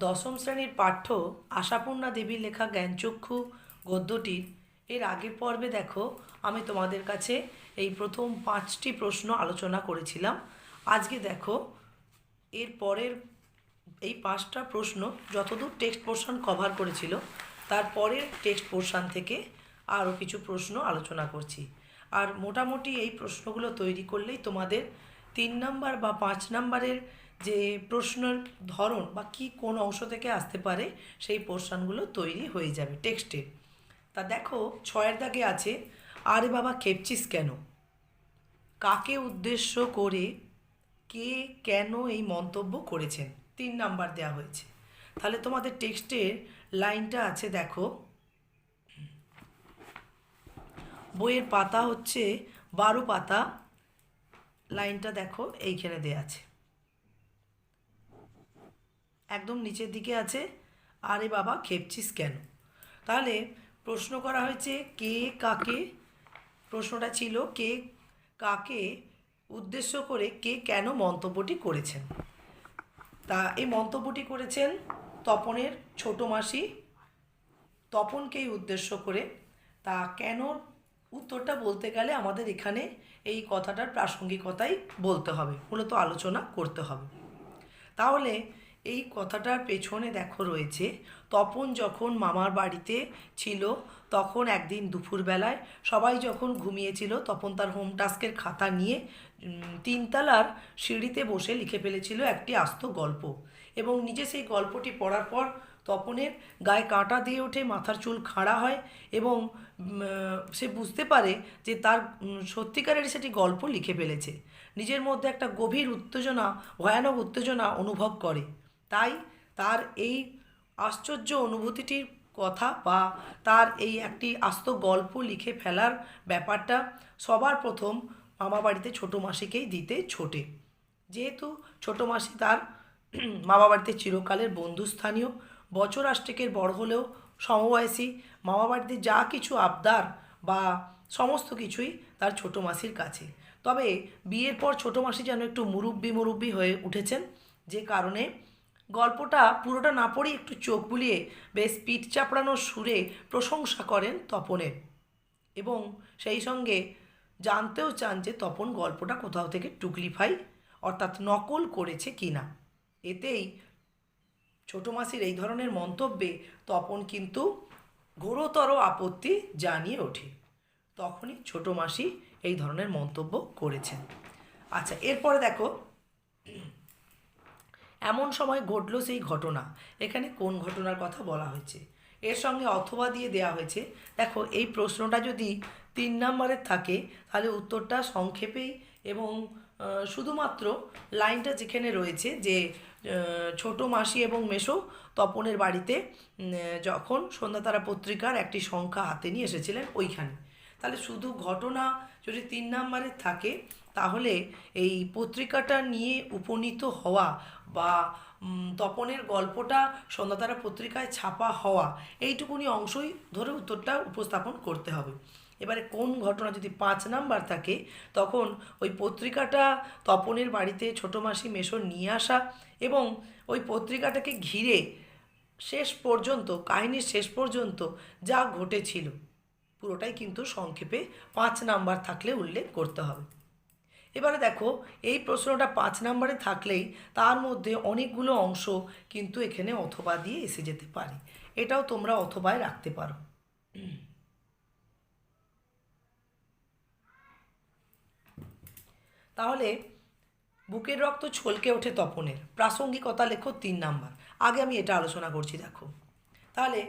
দশম শ্রেণীর পাঠ্য আশাপূর্ণা দেবীর লেখা জ্ঞানচক্ষু গদ্যটির এর আগের পর্বে দেখো আমি তোমাদের কাছে এই প্রথম 5টি প্রশ্ন আলোচনা করেছিলাম। আজকে দেখো এর পরের এই 5টা প্রশ্ন যতদূর টেক্সট পোর্শন কভার করেছিল তার পরের টেক্সট পোর্শন থেকে আরও কিছু প্রশ্ন আলোচনা করছি। আর মোটামুটি এই প্রশ্নগুলো তৈরি করলেই তোমাদের 3 নাম্বার বা 5 নাম্বারের যে প্রশ্নের ধরন বা কী কোন অংশ থেকে আসতে পারে সেই পোর্শনগুলো তৈরি হয়ে যাবে টেক্সটে। তা দেখো 6-এর দাগে আছে, আরে বাবা খেপছিস কেন? কাকে উদ্দেশ্য করে কে কেন এই মন্তব্য করেছেন? 3 নাম্বার দেওয়া হয়েছে। তাহলে তোমাদের টেক্সটের লাইনটা আছে দেখো, বইয়ের পাতা হচ্ছে 12 পাতা, লাইনটা দেখো এইখানে দেয়া আছে, একদম নিচের দিকে আছে, আরে বাবা খেপছিস কেন। তাহলে প্রশ্ন করা হয়েছে কে কাকে, প্রশ্নটা ছিল কে কাকে উদ্দেশ্য করে কে কেন মন্তব্যটি করেছেন। তা এই মন্তব্যটি করেছেন তপনের ছোট মাসি, তপনকেই উদ্দেশ্য করে। তা কেন উত্তরটা বলতে গেলে আমাদের এখানে এই কথাটার প্রাসঙ্গিকতাই বলতে হবে, মূলত আলোচনা করতে হবে। তাহলে এই কথাটার পেছনে দেখো রয়েছে, তপন যখন মামার বাড়িতে ছিল তখন একদিন দুপুরবেলায় সবাই যখন ঘুমিয়েছিল তখন তার হোম টাস্কের খাতা নিয়ে 3তলার সিঁড়িতে বসে লিখে ফেলেছিল একটি আস্ত গল্প, এবং নিজে সেই গল্পটি পড়ার পর তপনের গায়ে কাঁটা দিয়ে ওঠে, মাথার চুল খাড়া হয় এবং সে বুঝতে পারে যে তার সত্যিকারের সেটি গল্প লিখে ফেলেছে। নিজের মধ্যে একটা গভীর উত্তেজনা, ভয়ানক উত্তেজনা অনুভব করে। তাই তার এই আশ্চর্য অনুভূতিটির কথা বা তার এই একটি আস্ত গল্প লিখে ফেলার ব্যাপারটা সবার প্রথম মামা বাড়িতে ছোটো মাসিকেই দিতে ছোটে। যেহেতু ছোটো মাসি তার মামা বাড়িতে চিরকালের বন্ধুস্থানীয়, বছর আষ্টেকের বড় হলেও সমবয়সী, মামা বাড়িতে যা কিছু আবদার বা সমস্ত কিছুই তার ছোটো মাসির কাছে। তবে বিয়ের পর ছোটো মাসি যেন একটু মুরব্বি হয়ে উঠেছেন, যে কারণে গল্পটা পুরোটা না পড়েই একটু চোখ বুলিয়ে বেশ পিঠ চাপড়ানোর সুরে প্রশংসা করেন তপনের, এবং সেই সঙ্গে জানতেও চান যে তপন গল্পটা কোথাও থেকে টুকলিফাই অর্থাৎ নকল করেছে কি না। এতেই ছোটো মাসির এই ধরনের মন্তব্যে তপন কিন্তু ঘোরতর আপত্তি জানিয়ে ওঠে। তখনই ছোটো মাসি এই ধরনের মন্তব্য করেছেন। আচ্ছা, এরপরে দেখো, এমন সময় ঘটল সেই ঘটনা। এখানে কোন ঘটনার কথা বলা হয়েছে, এর সঙ্গে অথবা দিয়ে দেওয়া হয়েছে। দেখো এই প্রশ্নটা যদি 3 নাম্বারের থাকে তাহলে উত্তরটা সংক্ষেপেই এবং শুধুমাত্র লাইনটা যেখানে রয়েছে যে ছোটো মাসি এবং মেসো তপনের বাড়িতে যখন সন্ধ্যাতারা পত্রিকার একটি সংখ্যা হাতে নিয়ে এসেছিলেন ওইখানে, তাহলে শুধু ঘটনা যদি 3 নাম্বারের থাকে তাহলে এই পত্রিকাটা নিয়ে উপনীত হওয়া বা তপনের গল্পটা সন্ধ্যাতারা পত্রিকায় ছাপা হওয়া, এইটুকুনি অংশই ধরে উত্তরটা উপস্থাপন করতে হবে। এবারে কোন ঘটনা যদি 5 নাম্বার থাকে তখন ওই পত্রিকাটা তপনের বাড়িতে ছোটো মাসি মেসো নিয়ে আসা এবং ওই পত্রিকাটাকে ঘিরে শেষ পর্যন্ত, কাহিনীর শেষ পর্যন্ত যা ঘটেছিল পুরোটাই কিন্তু সংক্ষেপে 5 নাম্বার থাকলে উল্লেখ করতে হবে। এবারে দেখো এই প্রশ্নটা 5 নাম্বারে থাকলেই তার মধ্যে অনেকগুলো অংশ কিন্তু এখানে অথবা দিয়ে এসে যেতে পারে, এটাও তোমরা অথবায় রাখতে পারো। তাহলে বুকের রক্ত ছলকে ওঠে তপনের, প্রাসঙ্গিকতা লেখো 3 নাম্বার। আগে আমি এটা আলোচনা করছি দেখো। তাহলে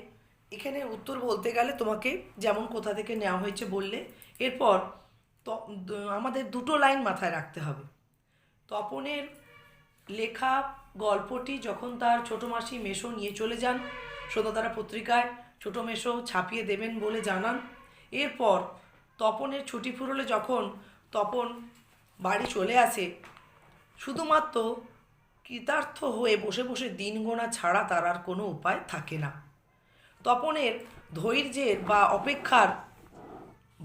এখানে উত্তর বলতে গেলে তোমাকে যেমন কোথা থেকে নেওয়া হয়েছে বললে, এরপর আমাদের দুটো লাইন মাথায় রাখতে হবে। তপনের লেখা গল্পটি যখন তার ছোটো মাসি মেসো নিয়ে চলে যান সন্ধ্যাতারা পত্রিকায়, ছোটো মেসো ছাপিয়ে দেবেন বলে জানান। এরপর তপনের ছুটি ফুরলে যখন তপন বাড়ি চলে আসে, শুধুমাত্র কৃতার্থ হয়ে বসে বসে দিন গোনা ছাড়া তার আর কোনো উপায় থাকে না। তপনের ধৈর্যের বা অপেক্ষার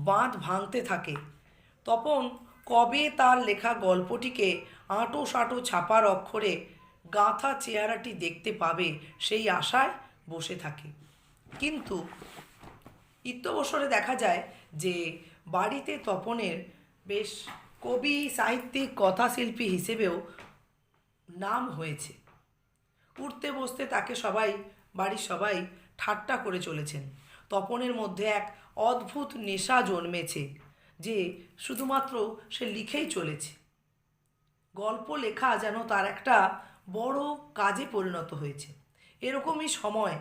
বাঁধ ভাঙতে থাকে। তপন কবে তার লেখা গল্পটিকে আঁটো সাঁটো ছাপার অক্ষরে গাঁথা চেহারাটি দেখতে পাবে সেই আশায় বসে থাকে। কিন্তু ইত্যবসরে দেখা যায় যে বাড়িতে তপনের বেশ কবি, সাহিত্যিক, কথাশিল্পী হিসেবেও নাম হয়েছে। উঠতে বসতে তাকে বাড়ির সবাই ঠাট্টা করে চলেছেন। তপনের মধ্যে এক অদ্ভুত নেশা জন্মেছে যে শুধুমাত্র সে লিখেই চলেছে। গল্প লেখা যেন তার একটা বড় কাজে পরিণত হয়েছে। এরকমই সময়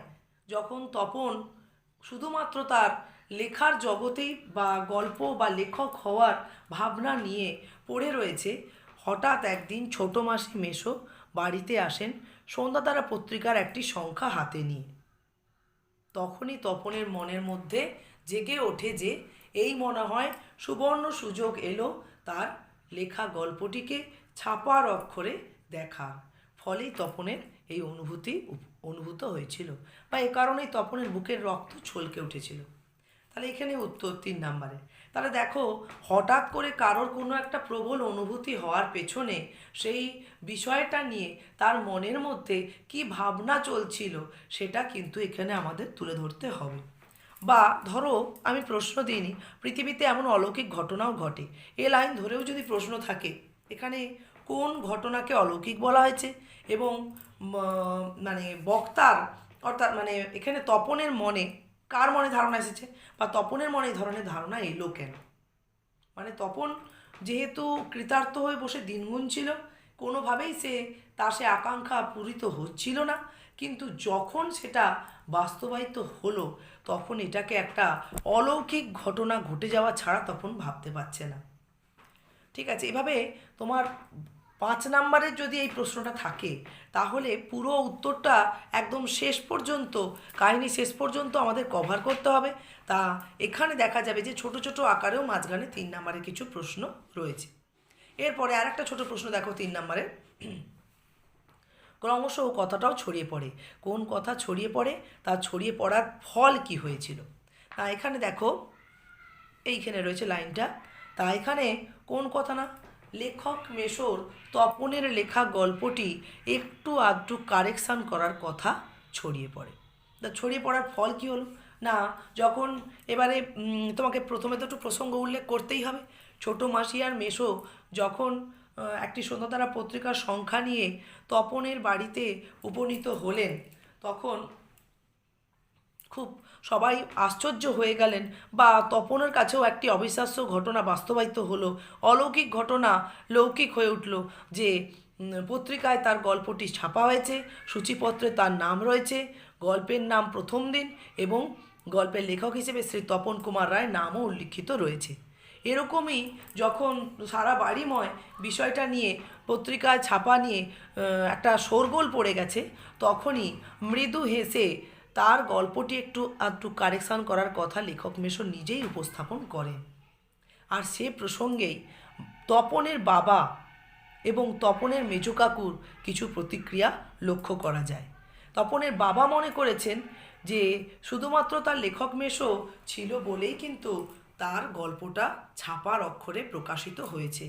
যখন তপন শুধুমাত্র তার লেখার জগতেই বা গল্প বা লেখক হওয়ার ভাবনা নিয়ে পড়ে রয়েছে, হঠাৎ একদিন ছোট মাসি মেসো বাড়িতে আসেন সন্ধ্যাতারা পত্রিকার একটি সংখ্যা হাতে নিয়ে। তখনই তপনের মনের মধ্যে জেগে ওঠে যে এই মনে হয় সুবর্ণ সুযোগ এলো তার লেখা গল্পটিকে ছাপার অক্ষরে দেখার। ফলেই তপনের এই অনুভূত হয়েছিল, বা এ কারণেই তপনের বুকের রক্ত ছলকে উঠেছিল। তাহলে এখানে উত্তর 3 নম্বরে। তাহলে দেখো, হঠাৎ করে কারোর কোনো একটা প্রবল অনুভূতি হওয়ার পেছনে সেই বিষয়টা নিয়ে তার মনের মধ্যে কি ভাবনা চলছিল সেটা কিন্তু এখানে আমাদের তুলে ধরতে হবে। বা ধরো আমি প্রশ্ন দিইনি, পৃথিবীতে এমন অলৌকিক ঘটনাও ঘটে, এ লাইন ধরেও যদি প্রশ্ন থাকে এখানে কোন ঘটনাকে অলৌকিক বলা হয়েছে এবং মানে বক্তার অর্থাৎ মানে এখানে তপনের মনে কার মনে ধারণা এসেছে বা তপনের মনে এই ধরনের ধারণা এলো কেন। মানে তপন যেহেতু কৃতার্থ হয়ে বসে দিন গুনছিল, কোনোভাবেই সে আকাঙ্ক্ষা পূরিত হচ্ছিল না, কিন্তু যখন সেটা বাস্তবায়িত হলো তখন এটাকে একটা অলৌকিক ঘটনা ঘটে যাওয়া ছাড়া তপন ভাবতে পারছে না। ঠিক আছে, এভাবে তোমার 5 নম্বরের যদি এই প্রশ্নটা থাকে তাহলে পুরো উত্তরটা একদম শেষ পর্যন্ত, কাহিনী শেষ পর্যন্ত আমাদের কভার করতে হবে। তা এখানে দেখা যাবে যে ছোট ছোট আকারেও মাঝখানে 3 নম্বরের কিছু প্রশ্ন রয়েছে। এরপরে আর একটা ছোট প্রশ্ন দেখো 3 নম্বরে। ক্রমশ ও কথাটাও ছড়িয়ে পড়ে। কোন কথা ছড়িয়ে পড়ে, তার ছড়িয়ে পড়ার ফল কি হয়েছিল। তা এখানে দেখো, এইখানে রয়েছে লাইনটা। তা এখানে কোন কথা না, লেখক মেসোর তপনের লেখা গল্পটি একটু আধটু কারেকশান করার কথা ছড়িয়ে পড়ে। তা ছড়িয়ে পড়ার ফল কী হলো না, যখন এবারে তোমাকে প্রথমে তো একটু প্রসঙ্গ উল্লেখ করতেই হবে। ছোটো মাসি আর মেসো যখন একটি সন্ধ্যাতারা পত্রিকার সংখ্যা নিয়ে তপনের বাড়িতে উপনীত হলেন, তখন খুব সবাই আশ্চর্য হয়ে গেলেন, বা তপনের কাছেও একটি অবিশ্বাস্য ঘটনা বাস্তবায়িত হলো। অলৌকিক ঘটনা লৌকিক হয়ে উঠল যে পত্রিকায় তার গল্পটি ছাপা হয়েছে, সূচিপত্রে তার নাম রয়েছে, গল্পের নাম প্রথম দিন এবং গল্পের লেখক হিসেবে শ্রী তপন কুমার রায় নামও উল্লিখিত রয়েছে। এরকমই যখন সারা বাড়িময় বিষয়টা নিয়ে পত্রিকায় ছাপা নিয়ে একটা শোরগোল পড়ে গেছে, তখনই মৃদু হেসে তার গল্পটি একটু কারেকশান করার কথা লেখক মেসো নিজেই উপস্থাপন করেন। আর সে প্রসঙ্গেই তপনের বাবা এবং তপনের মেজো কাকুর কিছু প্রতিক্রিয়া লক্ষ্য করা যায়। তপনের বাবা মনে করেছেন যে শুধুমাত্র তার লেখক মেসো ছিল বলেই কিন্তু তার গল্পটা ছাপার অক্ষরে প্রকাশিত হয়েছে,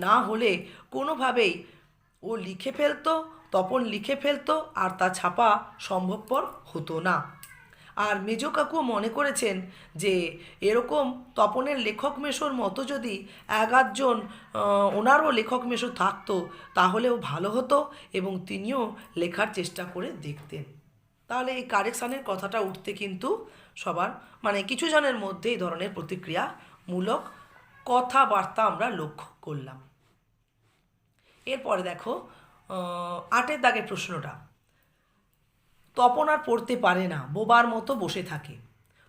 না হলে কোনোভাবেই ও লিখে ফেলতো, তপন লিখে ফেলতো আর তা ছাপা সম্ভবপর হতো না। আর মেজো কাকুও মনে করেছেন যে এরকম তপনের লেখক মেসোর মতো যদি 1-8জন ওনারও লেখক মেসো থাকতো তাহলেও ভালো হতো এবং তিনিও লেখার চেষ্টা করে দেখতেন। তাহলে এই কারেকশানের কথাটা উঠতে কিন্তু সবার মানে কিছু জনের মধ্যে এই ধরনের প্রতিক্রিয়ামূলক কথাবার্তা আমরা লক্ষ্য করলাম। এরপরে দেখো 8 দাগের প্রশ্নটা, তপন আর পড়তে পারে না, বোবার মতো বসে থাকে।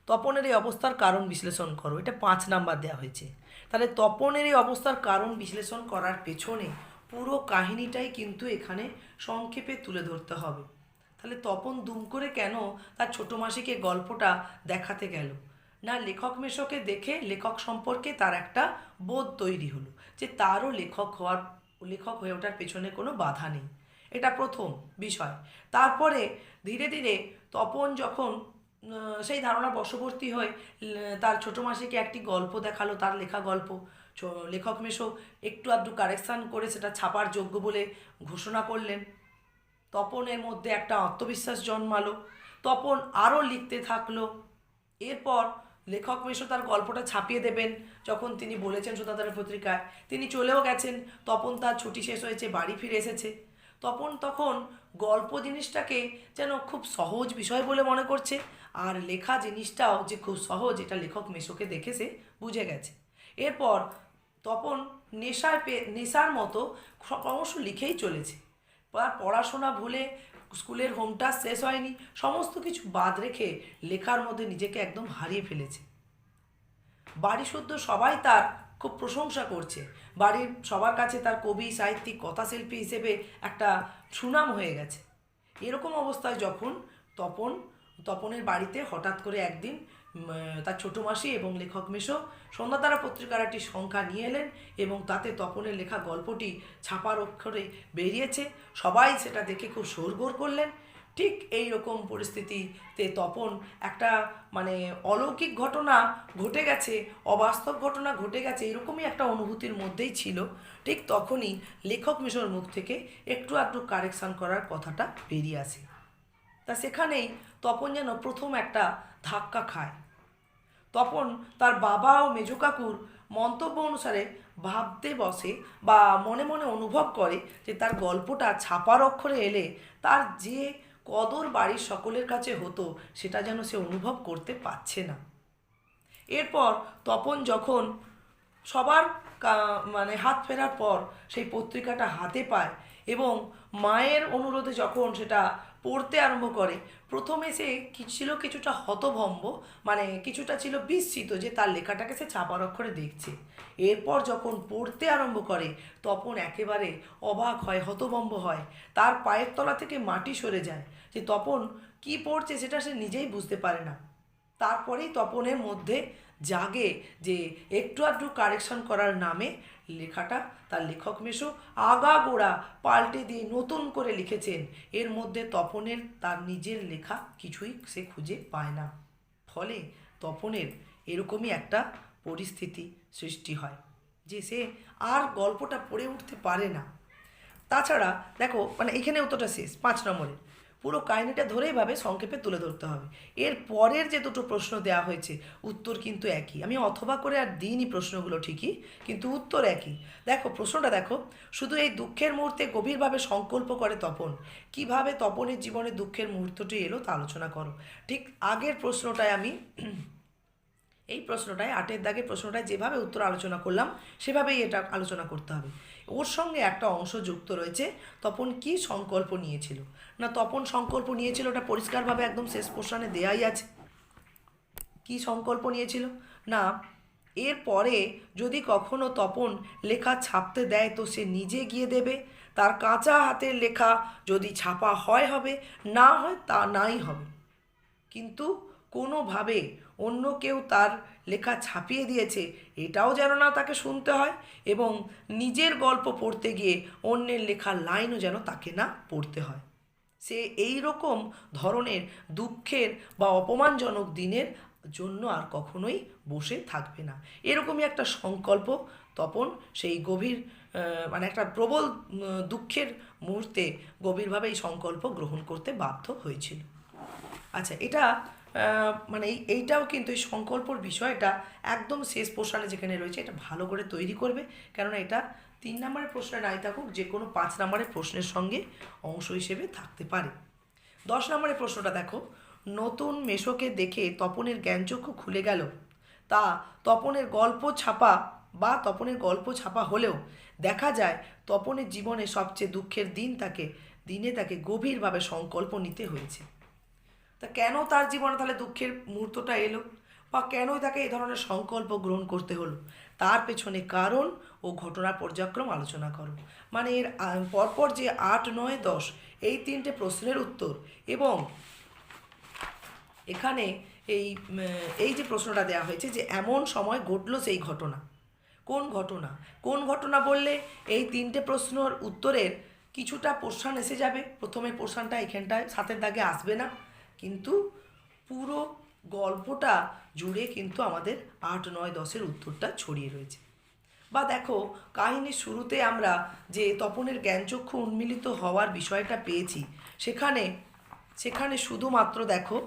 তপনের এই অবস্থার কারণ বিশ্লেষণ করো, এটা 5 নাম্বার দেওয়া হয়েছে। তাহলে তপনের এই অবস্থার কারণ বিশ্লেষণ করার পেছনে পুরো কাহিনীটাই কিন্তু এখানে সংক্ষেপে তুলে ধরতে হবে। তাহলে তপন দুম করে কেন তার ছোটো মাসিকে গল্পটা দেখাতে গেল না, লেখক মেসোকে দেখে লেখক সম্পর্কে তার একটা বোধ তৈরি হলো যে তারও লেখক হয়ে ওঠার পেছনে কোনো বাধা নেই। এটা প্রথম বিষয়। তারপরে ধীরে ধীরে তপন যখন সেই ধারণা বশবর্তী হয়ে তার ছোটো মাসিকে একটি গল্প দেখালো, তার লেখা গল্প, লেখক মেসো একটু আধটু কারেকশান করে সেটা ছাপার যোগ্য বলে ঘোষণা করলেন। তপনের মধ্যে একটা আত্মবিশ্বাস জন্মালো। তপন আরও লিখতে থাকলো। এরপর লেখক মেশো তার গল্পটা ছাপিয়ে দেবেন যখন তিনি বলেছেন সুধাধারা পত্রিকায়। তিনি চলেও গেছেন। তপন তার ছুটি শেষ হয়েছে, বাড়ি ফিরে এসেছে। তপন তখন গল্প জিনিসটাকে যেন খুব সহজ বিষয় বলে মনে করছে, আর লেখা জিনিসটাও যে খুব সহজ এটা লেখক মেশোকে দেখে সে বুঝে গেছে। এরপর তপন নেশার মতো ক্রমশ লিখেই চলেছে। পড়াশোনা ভুলে, স্কুলের হোম টাস্ক শেষ হয়নি, সমস্ত কিছু বাদ রেখে লেখার মধ্যে নিজেকে একদম হারিয়ে ফেলেছে। বাড়ি শুদ্ধ সবাই তার খুব প্রশংসা করছে। বাড়ির সবার কাছে তার কবি, সাহিত্যিক, কথাশিল্পী হিসেবে একটা সুনাম হয়ে গেছে। এরকম অবস্থায় যখন তপনের বাড়িতে হঠাৎ করে একদিন তার ছোটো মাসি এবং লেখক মেশো সন্ধ্যাতারা পত্রিকার একটি সংখ্যা নিয়ে এলেন এবং তাতে তপনের লেখা গল্পটি ছাপার অক্ষরে বেরিয়েছে। সবাই সেটা দেখে খুব শোরগোল করলেন। ঠিক এই রকম পরিস্থিতিতে তপন একটা অলৌকিক ঘটনা ঘটে গেছে, অবাস্তব ঘটনা ঘটে গেছে, এরকমই একটা অনুভূতির মধ্যেই ছিল। ঠিক তখনই লেখক মেশোর মুখ থেকে একটু আধটু কারেকশান করার কথাটা বেরিয়ে আসে। তা সেখানেই তপন যেন প্রথম একটা ধাক্কা খায়। তপন তার বাবা ও মেজো কাকুর মন্তব্য অনুসারে ভাবতে বসে বা মনে মনে অনুভব করে যে তার গল্পটা ছাপার অক্ষরে এলে তার যে কদর বাড়ির সকলের কাছে হতো সেটা যেন সে অনুভব করতে পারছে না। এরপর তপন যখন সবার হাত ফেরার পর সেই পত্রিকাটা হাতে পায় এবং মায়ের অনুরোধে যখন সেটা পড়তে আরম্ভ করে, প্রথমে সে ছিল কিছুটা হতভম্ব, কিছুটা ছিল বিস্মিত যে তার লেখাটাকে সে ছাপার অক্ষরে দেখছে। এরপর যখন পড়তে আরম্ভ করে তপন একেবারে অবাক হয়, হতভম্ব হয়, তার পায়ের তলা থেকে মাটি সরে যায়, যে তপন কি পড়ছে সেটা সে নিজেই বুঝতে পারে না। তারপরেই তপনের মধ্যে জাগে যে একটু আধটু কারেকশন করার নামে লেখাটা তার লেখক মেশো আগাগোড়া পাল্টে দিয়ে নতুন করে লিখেছেন। এর মধ্যে তপনের তার নিজের লেখা কিছুই সে খুঁজে পায় না। ফলে তপনের এরকমই একটা পরিস্থিতি সৃষ্টি হয় যে সে আর গল্পটা পড়ে উঠতে পারে না। তাছাড়া দেখো এখানে উত্তরটা শেষ 5 নম্বরের পুরো কাহিনিটা ধরেই ভাবে সংক্ষেপে তুলে ধরতে হবে। এর পরের যে দুটো প্রশ্ন দেওয়া হয়েছে উত্তর কিন্তু একই। আমি অথবা করে আর দিইনি প্রশ্নগুলো ঠিকই, কিন্তু উত্তর একই। দেখো প্রশ্নটা দেখো, শুধু এই দুঃখের মুহূর্তে গভীরভাবে সংকল্প করে তপন, কিভাবে তপনের জীবনে দুঃখের মুহূর্তটি এলো তা আলোচনা করো। ঠিক আগের প্রশ্নটায় আমি এই প্রশ্নটায় 8-এর দাগের প্রশ্নটায় যেভাবে উত্তর আলোচনা করলাম সেভাবেই এটা আলোচনা করতে হবে। ওর সঙ্গে একটা অংশ যুক্ত রয়েছে, তপন কি সংকল্প নিয়েছিল। না, তপন সংকল্প নিয়েছিল ওটা পরিষ্কারভাবে একদম শেষ প্রশ্নে দেয়াই আছে। কি সংকল্প নিয়েছিল না, এরপরে যদি কখনো তপন লেখা ছাপতে দেয় তো সে নিজে গিয়ে দেবে। তার কাঁচা হাতের লেখা যদি ছাপা হয় হবে, না হয় তা নাই হবে, কিন্তু কোনোভাবে অন্য কেউ তার লেখা ছাপিয়ে দিয়েছে এটাও যেন না তাকে শুনতে হয়, এবং নিজের গল্প পড়তে গিয়ে অন্যের লেখার লাইনও যেন তাকে না পড়তে হয়। সে এই রকম ধরনের দুঃখের বা অপমানজনক দিনের জন্য আর কখনোই বসে থাকবে না। এরকমই একটা সংকল্প তপন সেই গভীর একটা প্রবল দুঃখের মুহূর্তে গভীরভাবে এই সংকল্প গ্রহণ করতে বাধ্য হয়েছিল। আচ্ছা, এটা এইটাও কিন্তু এই সংকল্পর বিষয়টা একদম শেষ প্রশ্নে যেখানে রয়েছে এটা ভালো করে তৈরি করবে, কেননা এটা 3 নম্বরের প্রশ্নে নাই থাকুক, যে কোনো 5 নম্বরের প্রশ্নের সঙ্গে অংশ হিসেবে থাকতে পারে। 10 নম্বরের প্রশ্নটা দেখো, নতুন মেশোকে দেখে তপনের জ্ঞানচক্ষু খুলে গেল। তা তপনের গল্প ছাপা হলেও দেখা যায় তপনের জীবনে সবচেয়ে দুঃখের দিনে তাকে গভীরভাবে সংকল্প নিতে হয়েছে। তা কেন তার জীবনে তাহলে দুঃখের মুহূর্তটা এলো, বা কেনই তাকে এই ধরনের সংকল্প গ্রহণ করতে হলো, তার পেছনে কারণ ও ঘটনার পর্যায়ক্রম আলোচনা করো। এর পরপর যে 8, 9, 10 এই 3টে প্রশ্নের উত্তর, এবং এখানে এই যে প্রশ্নটা দেওয়া হয়েছে যে এমন সময় ঘটলো সেই ঘটনা, কোন ঘটনা বললে এই 3টে প্রশ্নের উত্তরের কিছুটা পোর্শন এসে যাবে। প্রথমের পোর্শনটা এখানটায় 7-এর দাগে আসবে না, কিন্তু পুরো গল্পটা জুড়ে কিন্তু আমাদের 8, 9, 10-এর উত্তরটা ছড়িয়ে রয়েছে। বা দেখো, কাহিনীর শুরুতে আমরা যে তপনের জ্ঞানচক্ষু উন্মিলিত হওয়ার বিষয়টা পেয়েছি, সেখানে সেখানে শুধুমাত্র দেখো,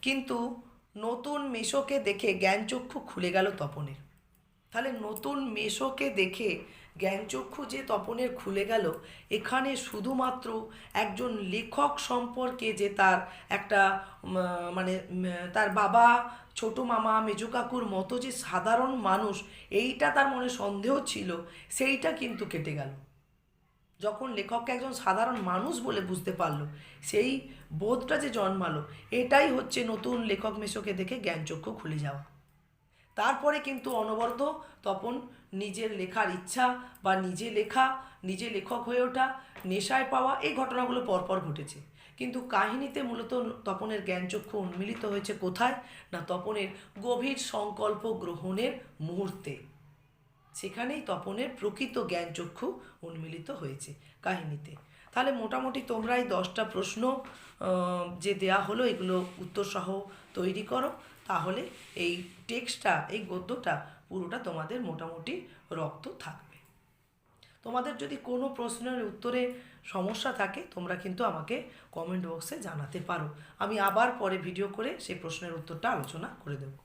কিন্তু নতুন মেশোকে দেখে জ্ঞানচক্ষু খুলে গেল তপনের। তাহলে নতুন মেশোকে দেখে জ্ঞানচক্ষু যে তপনের খুলে গেল, এখানে শুধুমাত্র একজন লেখক সম্পর্কে যে তার একটা মানে তার বাবা, ছোট মামা, মেজো কাকুর মতো যে সাধারণ মানুষ, এইটা তার মনে সন্দেহ ছিল, সেইটা কিন্তু কেটে গেল। যখন লেখককে একজন সাধারণ মানুষ বলে বুঝতে পারলো, সেই বোধটা যে জন্মালো, এটাই হচ্ছে নতুন লেখক মেশোকে দেখে জ্ঞানচক্ষু খুলে যাওয়া। তারপরে কিন্তু অনবরত তপন নিজের লেখার ইচ্ছা বা নিজে লেখা, নিজে লেখক হয়ে ওঠা, নেশায় পাওয়া, এই ঘটনাগুলো পরপর ঘটেছে। কিন্তু কাহিনীতে মূলত তপনের জ্ঞানচক্ষু উন্মিলিত হয়েছে কোথায়? না, তপনের গভীর সংকল্প গ্রহণের মুহূর্তে। সেখানেই তপনের প্রকৃত জ্ঞানচক্ষু উন্মিলিত হয়েছে কাহিনীতে। তাহলে মোটামুটি তোমরা এই 10টা প্রশ্ন যে দেয়া হলো, এগুলো উত্তরসহ তৈরি করো। তাহলে এই টেক্সটটা, এই গদ্যটা পুরোটা তোমাদের মোটামুটি রপ্ত থাকবে। তোমাদের যদি কোনো প্রশ্নের উত্তরে সমস্যা থাকে, তোমরা কিন্তু আমাকে কমেন্ট বক্সে জানাতে পারো। আমি আবার পরে ভিডিও করে সেই প্রশ্নের উত্তরটা আলোচনা করে দেবো।